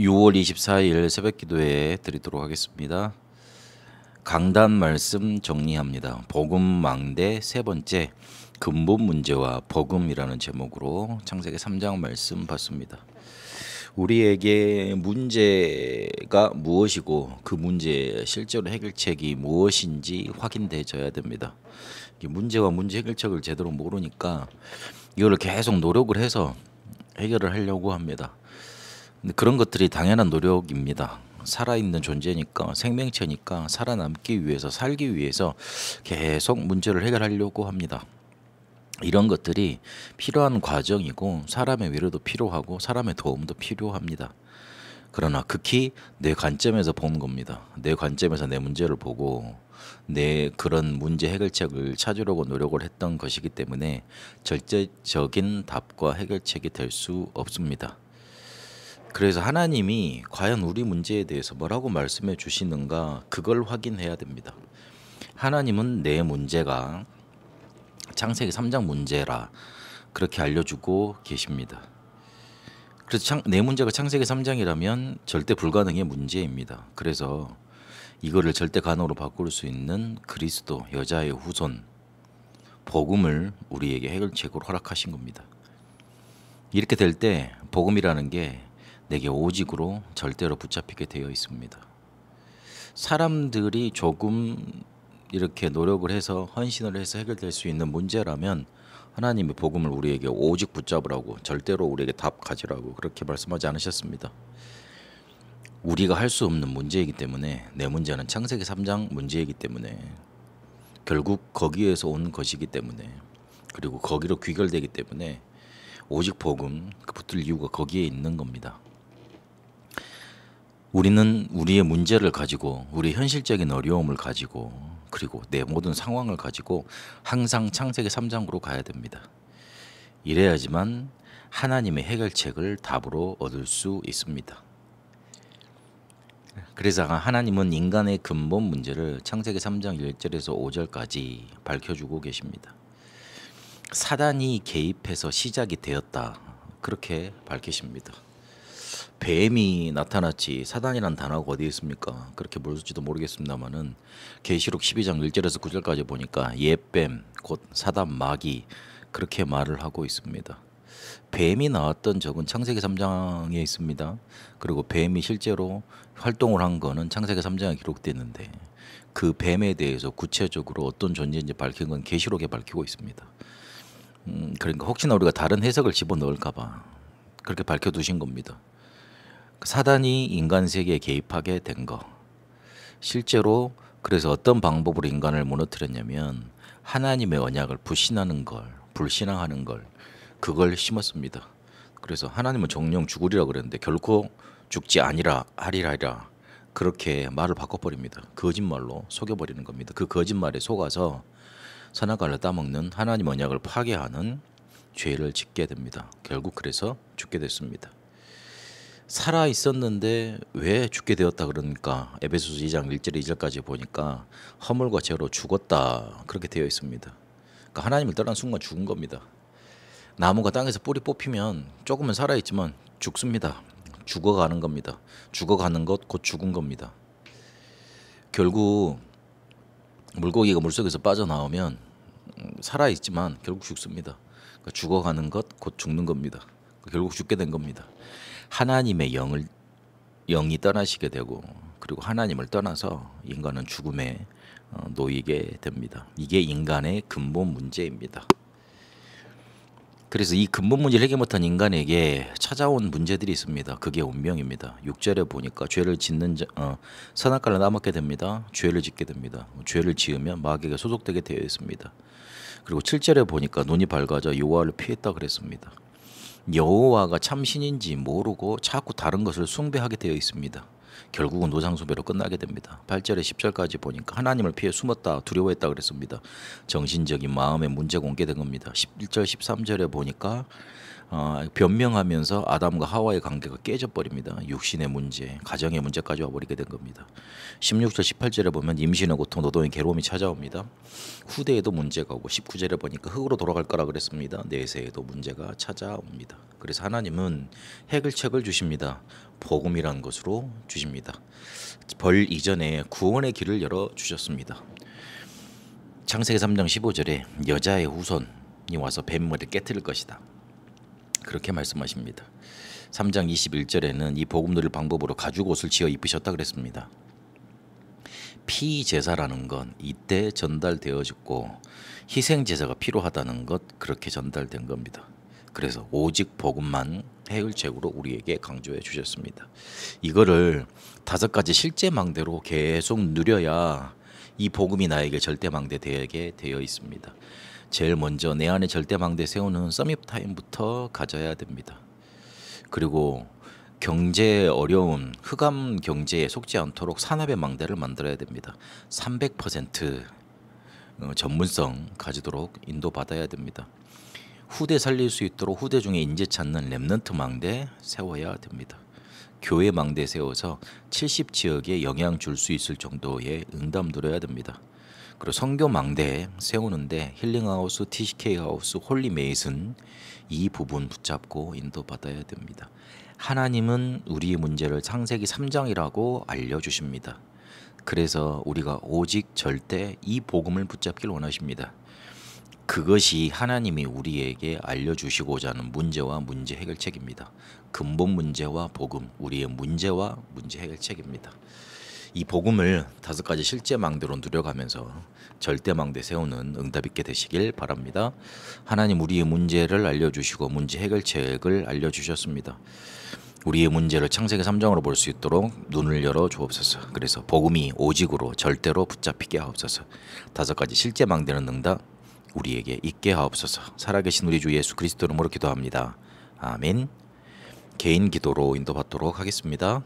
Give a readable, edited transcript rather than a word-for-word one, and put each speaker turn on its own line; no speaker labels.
6월 24일 새벽 기도회 드리도록 하겠습니다. 강단 말씀 정리합니다. 복음 망대 세 번째 근본 문제와 복음이라는 제목으로 창세기 3장 말씀 봤습니다. 우리에게 문제가 무엇이고 그 문제의 실제로 해결책이 무엇인지 확인되어야 됩니다. 문제와 문제 해결책을 제대로 모르니까 이거를 계속 노력을 해서 해결을 하려고 합니다. 근데 그런 것들이 당연한 노력입니다. 살아있는 존재니까, 생명체니까 살아남기 위해서, 살기 위해서 계속 문제를 해결하려고 합니다. 이런 것들이 필요한 과정이고 사람의 위로도 필요하고 사람의 도움도 필요합니다. 그러나 극히 내 관점에서 보는 겁니다. 내 관점에서 내 문제를 보고 내 그런 문제 해결책을 찾으려고 노력을 했던 것이기 때문에 절대적인 답과 해결책이 될 수 없습니다. 그래서 하나님이 과연 우리 문제에 대해서 뭐라고 말씀해 주시는가, 그걸 확인해야 됩니다. 하나님은 내 문제가 창세기 3장 문제라 그렇게 알려주고 계십니다. 그래서 내 문제가 창세기 3장이라면 절대 불가능의 문제입니다. 그래서 이거를 절대 가능으로 바꿀 수 있는 그리스도, 여자의 후손, 복음을 우리에게 해결책으로 허락하신 겁니다. 이렇게 될 때 복음이라는 게 내게 오직으로 절대로 붙잡히게 되어 있습니다. 사람들이 조금 이렇게 노력을 해서 헌신을 해서 해결될 수 있는 문제라면 하나님의 복음을 우리에게 오직 붙잡으라고, 절대로 우리에게 답 가지라고 그렇게 말씀하지 않으셨습니다. 우리가 할 수 없는 문제이기 때문에, 내 문제는 창세기 3장 문제이기 때문에, 결국 거기에서 온 것이기 때문에, 그리고 거기로 귀결되기 때문에 오직 복음, 그 붙들 이유가 거기에 있는 겁니다. 우리는 우리의 문제를 가지고, 우리 현실적인 어려움을 가지고, 그리고 내 모든 상황을 가지고 항상 창세기 3장으로 가야 됩니다. 이래야지만 하나님의 해결책을 답으로 얻을 수 있습니다. 그래서 하나님은 인간의 근본 문제를 창세기 3장 1절에서 5절까지 밝혀주고 계십니다. 사단이 개입해서 시작이 되었다, 그렇게 밝히십니다. 뱀이 나타났지 사단이란 단어가 어디에 있습니까? 그렇게 모를지도 모르겠습니다만은 계시록 12장 1절에서 9절까지 보니까 옛뱀 곧 사단 마귀 그렇게 말을 하고 있습니다. 뱀이 나왔던 적은 창세기 3장에 있습니다. 그리고 뱀이 실제로 활동을 한 거는 창세기 3장에 기록되는데 그 뱀에 대해서 구체적으로 어떤 존재인지 밝힌 건 계시록에 밝히고 있습니다. 그러니까 혹시나 우리가 다른 해석을 집어넣을까 봐 그렇게 밝혀두신 겁니다. 사단이 인간 세계에 개입하게 된 거, 실제로 그래서 어떤 방법으로 인간을 무너뜨렸냐면 하나님의 언약을 불신하는 걸, 불신앙하는 걸, 그걸 심었습니다. 그래서 하나님은 정령 죽으리라 그랬는데 결코 죽지 아니라 하리라, 그렇게 말을 바꿔버립니다. 거짓말로 속여버리는 겁니다. 그 거짓말에 속아서 선악과를 따먹는 하나님 언약을 파괴하는 죄를 짓게 됩니다. 결국 그래서 죽게 됐습니다. 살아 있었는데 왜 죽게 되었다 그러니까 에베소서 2장 1절 2절까지 보니까 허물과 죄로 죽었다, 그렇게 되어 있습니다. 그러니까 하나님을 떠난 순간 죽은 겁니다. 나무가 땅에서 뿌리 뽑히면 조금은 살아있지만 죽습니다. 죽어가는 겁니다. 죽어가는 것 곧 죽은 겁니다. 결국 물고기가 물속에서 빠져나오면 살아있지만 결국 죽습니다. 그러니까 죽어가는 것 곧 죽는 겁니다. 결국 죽게 된 겁니다. 하나님의 영이 떠나시게 되고, 그리고 하나님을 떠나서 인간은 죽음에 놓이게 됩니다. 이게 인간의 근본 문제입니다. 그래서 이 근본 문제를 해결 못한 인간에게 찾아온 문제들이 있습니다. 그게 운명입니다. 6절에 보니까 죄를 짓는 선악과를 따먹게 됩니다. 죄를 짓게 됩니다. 죄를 지으면 마귀가 소속되게 되어 있습니다. 그리고 7절에 보니까 눈이 밝아져 여호와를 피했다 그랬습니다. 여호와가 참 신인지 모르고 자꾸 다른 것을 숭배하게 되어 있습니다. 결국은 노상숭배로 끝나게 됩니다. 8절에 10절까지 보니까 하나님을 피해 숨었다, 두려워했다 그랬습니다. 정신적인 마음의 문제가 옮게 된 겁니다. 11절 13절에 보니까 변명하면서 아담과 하와의 관계가 깨져버립니다. 육신의 문제, 가정의 문제까지 와버리게 된 겁니다. 16절 18절에 보면 임신의 고통, 노동의 괴로움이 찾아옵니다. 후대에도 문제가 오고 19절에 보니까 흙으로 돌아갈 거라 그랬습니다. 내세에도 문제가 찾아옵니다. 그래서 하나님은 해결책을 주십니다. 복음이라는 것으로 주십니다. 벌 이전에 구원의 길을 열어주셨습니다. 창세기 3장 15절에 여자의 후손이 와서 뱀머리를 깨뜨릴 것이다. 그렇게 말씀하십니다. 3장 21절에는 이 복음 누릴 방법으로 가죽옷을 지어 입으셨다 그랬습니다. 피제사라는 건 이때 전달되어졌고 희생제사가 필요하다는 것, 그렇게 전달된 겁니다. 그래서 오직 복음만 해결책으로 우리에게 강조해 주셨습니다. 이거를 5가지 실제 망대로 계속 누려야 이 복음이 나에게 절대망대 되게 되어 있습니다. 제일 먼저 내 안에 절대망대 세우는 서밋타임부터 가져야 됩니다. 그리고 경제 어려운 흑암 경제에 속지 않도록 산업의 망대를 만들어야 됩니다. 300% 전문성 가지도록 인도받아야 됩니다. 후대 살릴 수 있도록 후대 중에 인재 찾는 렘넌트 망대 세워야 됩니다. 교회 망대 세워서 70지역에 영향 줄 수 있을 정도의 응답 누려야 됩니다. 그리고 선교 망대 세우는데 힐링하우스, TCK하우스, 홀리메이슨 이 부분 붙잡고 인도받아야 됩니다. 하나님은 우리의 문제를 창세기 3장이라고 알려주십니다. 그래서 우리가 오직 절대 이 복음을 붙잡길 원하십니다. 그것이 하나님이 우리에게 알려주시고자 하는 문제와 문제 해결책입니다. 근본 문제와 복음, 우리의 문제와 문제 해결책입니다. 이 복음을 5가지 실제 망대로 누려가면서 절대망대 세우는 응답 있게 되시길 바랍니다. 하나님 우리의 문제를 알려주시고 문제 해결책을 알려주셨습니다. 우리의 문제를 창세기 3장으로 볼 수 있도록 눈을 열어 주옵소서. 그래서 복음이 오직으로 절대로 붙잡히게 하옵소서. 5가지 실제 망대는 응답 우리에게 있게 하옵소서. 살아계신 우리 주 예수 그리스도 이름으로 기도합니다. 아멘. 개인 기도로 인도받도록 하겠습니다.